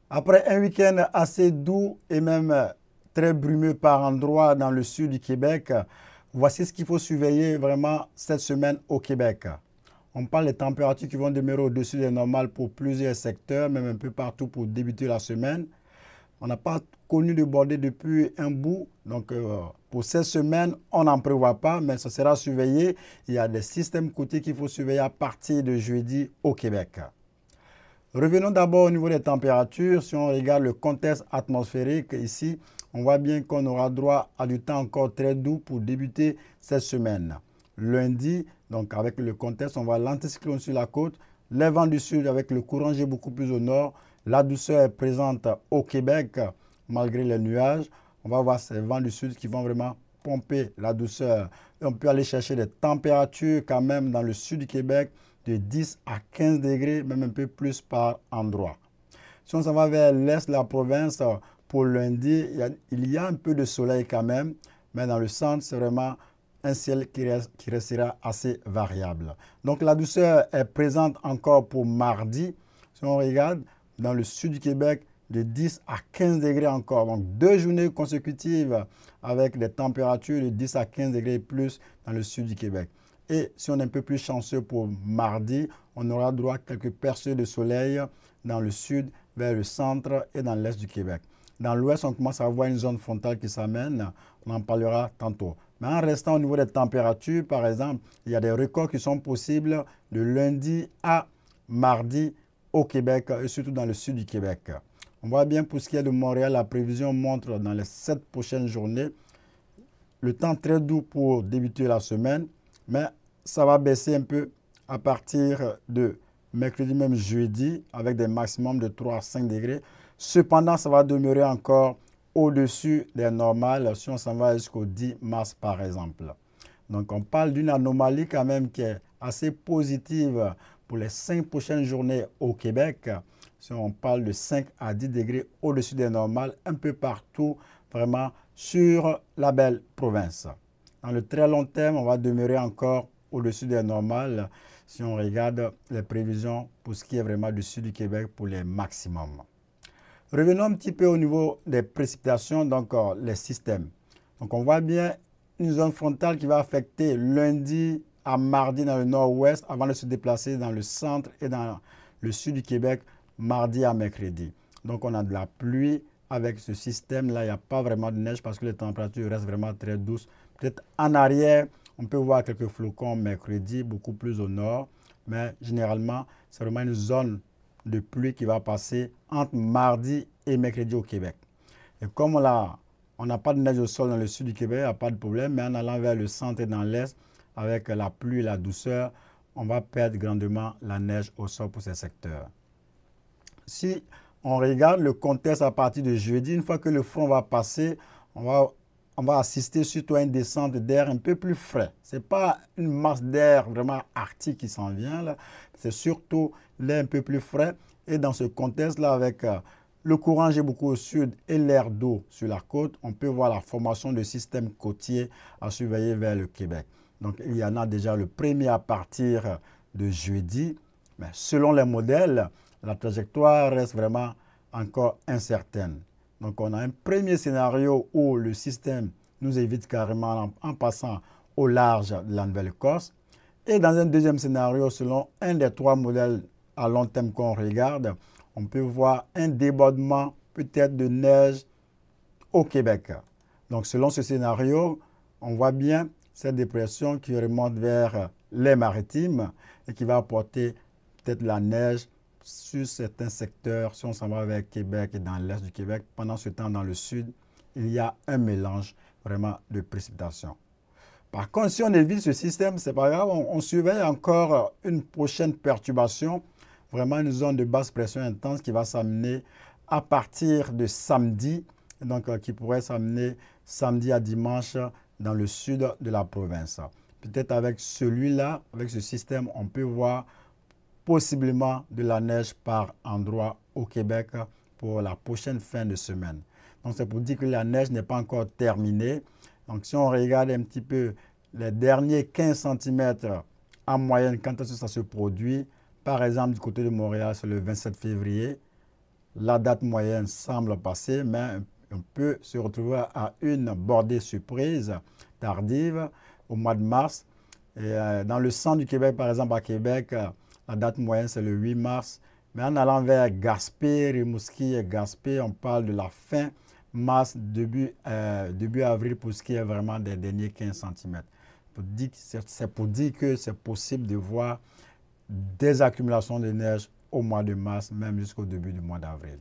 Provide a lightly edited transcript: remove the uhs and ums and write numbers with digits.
Après un week-end assez doux et même très brumeux par endroits dans le sud du Québec, voici ce qu'il faut surveiller vraiment cette semaine au Québec. On parle des températures qui vont demeurer au-dessus des normales pour plusieurs secteurs, même un peu partout pour débuter la semaine. On n'a pas connu de bordée depuis un bout, donc pour cette semaine, on n'en prévoit pas, mais ça sera surveillé. Il y a des systèmes côtiers qu'il faut surveiller à partir de jeudi au Québec. Revenons d'abord au niveau des températures. Si on regarde le contexte atmosphérique ici, on voit bien qu'on aura droit à du temps encore très doux pour débuter cette semaine. Lundi, donc avec le contexte, on voit l'anticyclone sur la côte, les vents du sud avec le courant G beaucoup plus au nord. La douceur est présente au Québec malgré les nuages. On va voir ces vents du sud qui vont vraiment pomper la douceur. Et on peut aller chercher des températures quand même dans le sud du Québec de 10 à 15 degrés, même un peu plus par endroit. Si on s'en va vers l'est de la province, pour lundi, il y a un peu de soleil quand même, mais dans le centre, c'est vraiment un ciel qui restera assez variable. Donc la douceur est présente encore pour mardi. Si on regarde, dans le sud du Québec, de 10 à 15 degrés encore. Donc 2 journées consécutives avec des températures de 10 à 15 degrés et plus dans le sud du Québec. Et si on est un peu plus chanceux pour mardi, on aura droit à quelques percées de soleil dans le sud, vers le centre et dans l'est du Québec. Dans l'ouest, on commence à voir une zone frontale qui s'amène. On en parlera tantôt. Mais en restant au niveau des températures, par exemple, il y a des records qui sont possibles de lundi à mardi au Québec et surtout dans le sud du Québec. On voit bien pour ce qui est de Montréal, la prévision montre dans les 7 prochaines journées le temps très doux pour débuter la semaine, mais ça va baisser un peu à partir de mercredi, même jeudi, avec des maximums de 3 à 5 degrés. Cependant, ça va demeurer encore au-dessus des normales si on s'en va jusqu'au 10 mars, par exemple. Donc, on parle d'une anomalie quand même qui est assez positive pour les 5 prochaines journées au Québec. Si on parle de 5 à 10 degrés au-dessus des normales, un peu partout, vraiment sur la belle province. Dans le très long terme, on va demeurer encore au-dessus des normales si on regarde les prévisions pour ce qui est vraiment du sud du Québec pour les maximums. Revenons un petit peu au niveau des précipitations, donc les systèmes. Donc on voit bien une zone frontale qui va affecter lundi à mardi dans le nord-ouest avant de se déplacer dans le centre et dans le sud du Québec mardi à mercredi. Donc on a de la pluie avec ce système-là. Il n'y a pas vraiment de neige parce que les températures restent vraiment très douces. Peut-être en arrière, on peut voir quelques flocons mercredi, beaucoup plus au nord. Mais généralement, c'est vraiment une zone de pluie qui va passer entre mardi et mercredi au Québec. Et comme on n'a pas de neige au sol dans le sud du Québec, il n'y a pas de problème, mais en allant vers le centre et dans l'est, avec la pluie et la douceur, on va perdre grandement la neige au sol pour ces secteurs. Si on regarde le contexte à partir de jeudi, une fois que le front va passer, on va assister surtout à une descente d'air un peu plus frais. Ce n'est pas une masse d'air vraiment arctique qui s'en vient, là. C'est surtout l'air un peu plus frais. Et dans ce contexte-là, avec le courant G beaucoup au sud et l'air d'eau sur la côte, on peut voir la formation de systèmes côtiers à surveiller vers le Québec. Donc, il y en a déjà le premier à partir de jeudi. Mais selon les modèles, la trajectoire reste vraiment encore incertaine. Donc, on a un premier scénario où le système nous évite carrément en passant au large de la Nouvelle-Écosse. Et dans un deuxième scénario, selon un des 3 modèles à long terme qu'on regarde, on peut voir un débordement peut-être de neige au Québec. Donc, selon ce scénario, on voit bien cette dépression qui remonte vers les maritimes et qui va apporter peut-être la neige sur certains secteurs. Si on s'en va vers Québec et dans l'est du Québec, pendant ce temps, dans le sud, il y a un mélange vraiment de précipitations. Par contre, si on évite ce système, c'est pas grave, on surveille encore une prochaine perturbation, vraiment une zone de basse pression intense qui va s'amener à partir de samedi, donc qui pourrait s'amener samedi à dimanche dans le sud de la province. Peut-être avec celui-là, avec ce système, on peut voir possiblement de la neige par endroit au Québec pour la prochaine fin de semaine. Donc c'est pour dire que la neige n'est pas encore terminée. Donc si on regarde un petit peu les derniers 15 cm en moyenne, quand est-ce que ça se produit, par exemple du côté de Montréal, c'est le 27 février. la date moyenne semble passer, mais on peut se retrouver à une bordée surprise tardive au mois de mars. Et dans le centre du Québec, par exemple, à Québec, la date moyenne, c'est le 8 mars. Mais en allant vers Gaspé, Rimouski et Gaspé, on parle de la fin mars, début avril pour ce qui est vraiment des derniers 15 cm. C'est pour dire que c'est possible de voir des accumulations de neige au mois de mars, même jusqu'au début du mois d'avril.